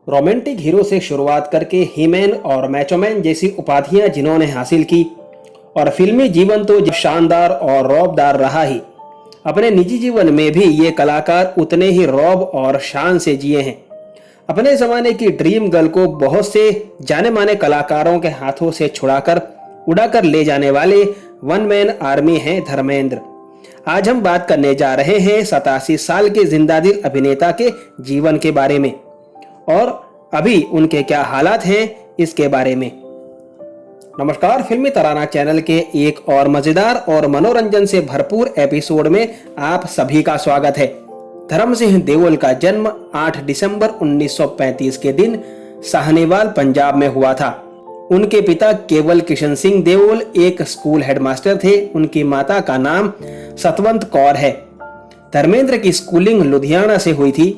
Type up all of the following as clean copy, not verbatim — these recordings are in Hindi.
रोमांटिक हीरो से शुरुआत करके हीमैन और मैचोमैन जैसी उपाधियां जिन्होंने हासिल की और फिल्मी जीवन तो शानदार और रौबदार रहा ही, अपने निजी जीवन में भी ये कलाकार उतने ही रौब और शान से जिए हैं। अपने ज़माने की ड्रीम गर्ल को बहुत से जाने माने कलाकारों के हाथों से छुड़ाकर उड़ाकर ले जाने वाले वन मैन आर्मी हैं धर्मेंद्र। आज हम बात करने जा रहे हैं 87 साल के जिंदादिल अभिनेता के जीवन के बारे में और अभी उनके क्या हालात हैं इसके बारे में। नमस्कार, फिल्मी तराना चैनल के एक और मजेदार और मनोरंजन से भरपूर एपिसोड में आप सभी का स्वागत है। धर्म सिंह देओल का जन्म 8 दिसंबर 1935 के दिन साहनेवाल पंजाब में हुआ था। उनके पिता केवल किशन सिंह देओल एक स्कूल हेडमास्टर थे। उनकी माता का नाम सतवंत कौर है। धर्मेंद्र की स्कूलिंग लुधियाना से हुई थी।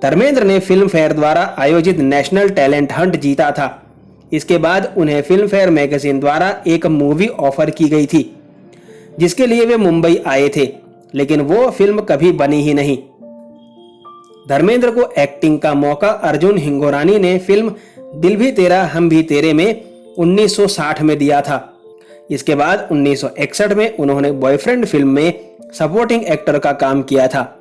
धर्मेंद्र ने फिल्म फेयर द्वारा आयोजित नेशनल टैलेंट हंट जीता था। इसके बाद उन्हें फिल्म फेयर मैगजीन द्वारा एक मूवी ऑफर की गई थी जिसके लिए वे मुंबई आए थे, लेकिन वो फिल्म कभी बनी ही नहीं। धर्मेंद्र को एक्टिंग का मौका अर्जुन हिंगोरानी ने फिल्म दिल भी तेरा हम भी तेरे में 1960 में दिया था। इसके बाद 1961 में उन्होंने बॉयफ्रेंड फिल्म में सपोर्टिंग एक्टर का काम किया था।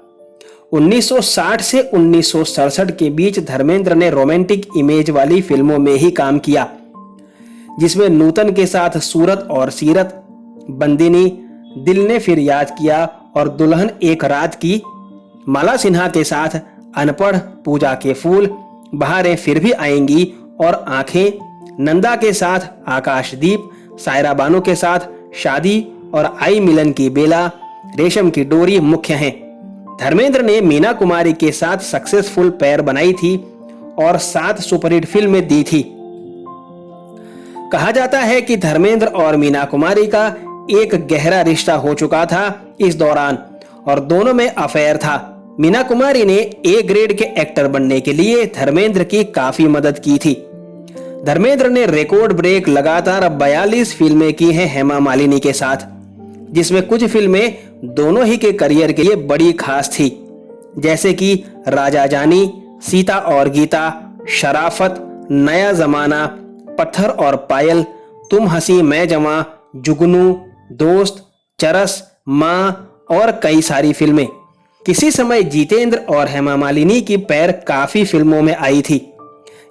1960 से 1967 के बीच धर्मेंद्र ने रोमांटिक इमेज वाली फिल्मों में ही काम किया, जिसमें नूतन के साथ सूरत और सीरत, बंदिनी, दिल ने फिर याद किया और दुल्हन एक रात की, माला सिन्हा के साथ अनपढ़, पूजा के फूल, बहारें फिर भी आएंगी और आंखें, नंदा के साथ आकाशदीप, सायरा बानो के साथ शादी और आई मिलन की बेला, रेशम की डोरी मुख्य हैं। धर्मेंद्र ने मीना कुमारी के साथ सक्सेसफुल पेयर बनाई थी और 7 सुपरहिट फिल्में दी थी। कहा जाता है कि धर्मेंद्र और मीना कुमारी का एक गहरा रिश्ता हो चुका था इस दौरान और दोनों में अफेयर था। मीना कुमारी ने ए ग्रेड के एक्टर बनने के लिए धर्मेंद्र की काफी मदद की थी। धर्मेंद्र ने रिकॉर्ड ब्रेक लगातार 42 फिल्में की हैं हेमा मालिनी के साथ, जिसमें कुछ फिल्में दोनों ही के करियर के लिए बड़ी खास थी, जैसे कि राजा जानी, सीता और गीता, शराफत, नया जमाना, पत्थर और पायल, तुम हंसी मैं जवां, जुगनू, दोस्त, चरस, माँ और कई सारी फिल्में। किसी समय जितेंद्र और हेमा मालिनी की पैर काफी फिल्मों में आई थी।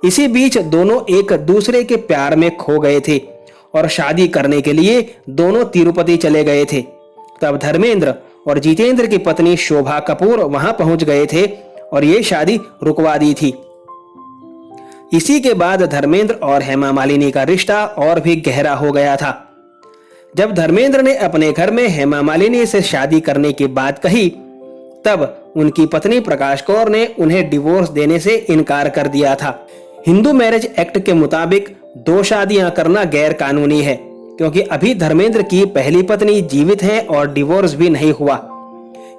इसी बीच दोनों एक दूसरे के प्यार में खो गए थे और शादी करने के लिए दोनों तिरुपति चले गए थे। तब धर्मेंद्र और जितेंद्र की पत्नी शोभा कपूर वहां पहुंच गए थे और ये शादी रुकवा दी थी। इसी के बाद धर्मेंद्र और हेमा मालिनी का रिश्ता और भी गहरा हो गया था। जब धर्मेंद्र ने अपने घर में हेमा मालिनी से शादी करने की बात कही, तब उनकी पत्नी प्रकाश कौर ने उन्हें डिवोर्स देने से इनकार कर दिया था। हिंदू मैरिज एक्ट के मुताबिक 2 शादियां करना गैर कानूनी है, क्योंकि अभी धर्मेंद्र की पहली पत्नी जीवित है और डिवोर्स भी नहीं हुआ।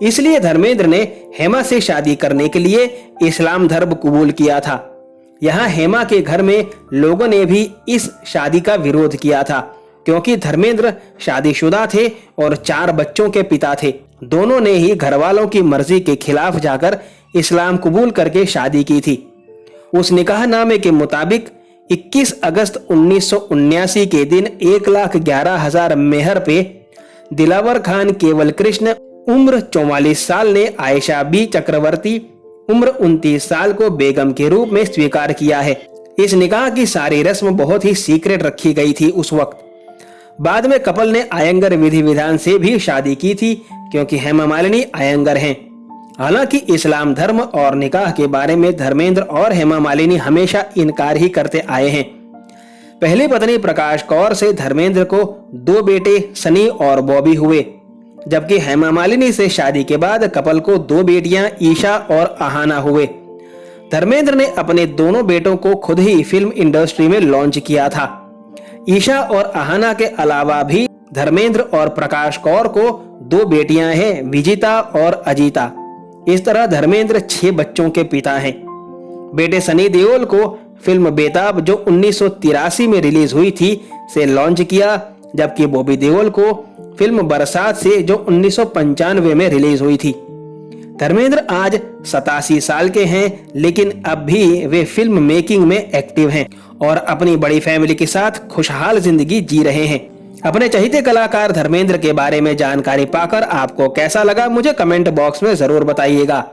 इसलिए धर्मेंद्र ने हेमा से शादी करने के लिए इस्लाम धर्म कबूल किया था। यहाँ हेमा के घर में लोगों ने भी इस शादी का विरोध किया था, क्योंकि धर्मेंद्र शादीशुदा थे और 4 बच्चों के पिता थे। दोनों ने ही घर वालों की मर्जी के खिलाफ जाकर इस्लाम कबूल करके शादी की थी। उस निकाहनामे के मुताबिक 21 अगस्त 1979 के दिन 1,11,000 मेहर पे दिलावर खान केवल कृष्ण उम्र 44 साल ने आयशा बी चक्रवर्ती उम्र 29 साल को बेगम के रूप में स्वीकार किया है। इस निकाह की सारी रस्म बहुत ही सीक्रेट रखी गई थी उस वक्त। बाद में कपल ने आयंगर विधि विधान से भी शादी की थी, क्योंकि हेमा मालिनी आयंगर हैं। हालांकि इस्लाम धर्म और निकाह के बारे में धर्मेंद्र और हेमा मालिनी हमेशा इनकार ही करते आए हैं। पहली पत्नी प्रकाश कौर से धर्मेंद्र को 2 बेटे सनी और बॉबी हुए, जबकि हेमा मालिनी से शादी के बाद कपल को 2 बेटियां ईशा और आहाना हुए। धर्मेंद्र ने अपने दोनों बेटों को खुद ही फिल्म इंडस्ट्री में लॉन्च किया था। ईशा और आहाना के अलावा भी धर्मेंद्र और प्रकाश कौर को 2 बेटियां हैं, विजिता और अजीता। इस तरह धर्मेंद्र 6 बच्चों के पिता हैं। बेटे सनी देओल को फिल्म बेताब जो 1983 में रिलीज हुई थी से लॉन्च किया, जबकि बॉबी देओल को फिल्म बरसात से जो 1995 में रिलीज हुई थी। धर्मेंद्र आज 87 साल के हैं, लेकिन अब भी वे फिल्म मेकिंग में एक्टिव हैं और अपनी बड़ी फैमिली के साथ खुशहाल जिंदगी जी रहे हैं। अपने चहेते कलाकार धर्मेंद्र के बारे में जानकारी पाकर आपको कैसा लगा, मुझे कमेंट बॉक्स में जरूर बताइएगा।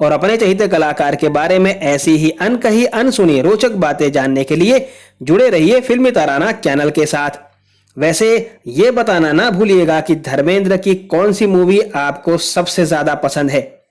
और अपने चहेते कलाकार के बारे में ऐसी ही अनकही अनसुनी रोचक बातें जानने के लिए जुड़े रहिए फिल्मी तराना चैनल के साथ। वैसे ये बताना ना भूलिएगा कि धर्मेंद्र की कौन सी मूवी आपको सबसे ज्यादा पसंद है।